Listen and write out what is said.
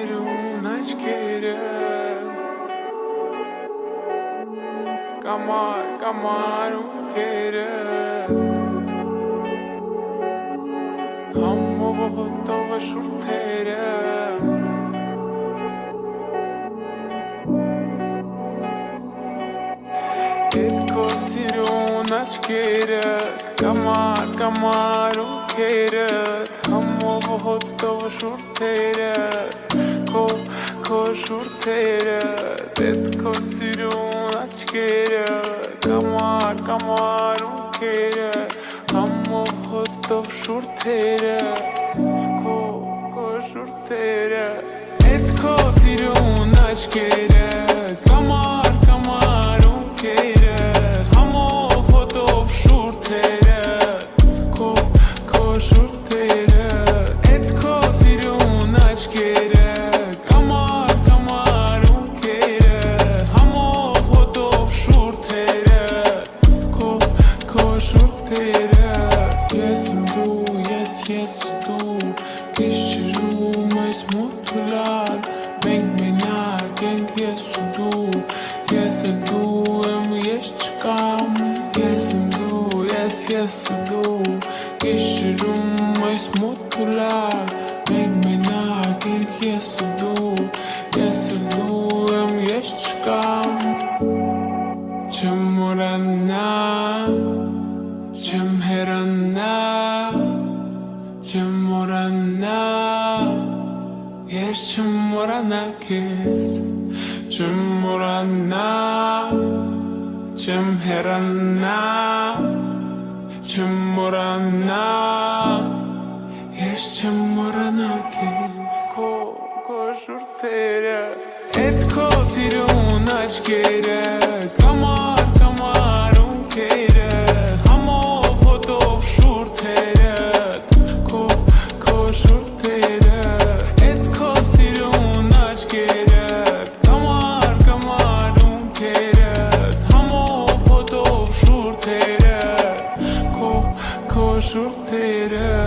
սիրուն աչքերը Կամար ունքերը Համովոտով շուրթերը Էդ քո սիրուն աչքերը Կամար ունքերը Համովոտով շուրթերը Քո շուրթերը Էդ քո սիրուն աչքերը Կամար ունքերը Համովոտով շուրթերը Քո շուրթերը Էդ քո սիրուն աչքերը Կամար ունքերը Համովոտով շուրթերը Քո շուրթերը Էդ քո սիրուն աչքերը Կամար ունքերը Համովոտով շուրթերը Քո շուրթերը Ես ու դու Գիշերում այս մութլար Մենք մենակ ենք ես ու դու Ես ու դու եմ ես չկամ Ես ու դու ես ու դու Գիշերում այս մութլար Մենք մենակ ենք ես ու դու Ես ու դու եմ ես չկամ Չեմ մորանա Չեմ հեռանա Չեմ մորանա Ես չեմ մորանա քեզ Չեմ մորանա Չեմ հեռանա Չեմ մորանա Ես չեմ մորանա քեզ Քո շուրթերը Էդ քո սիրուն աչքերը Կամար ունքերը Համովոտով շուրթերը Քո շուրթերը Էդ քո սիրուն աչքերը Կամար ունքերը Համովոտով շուրթերը Քո շուրթերը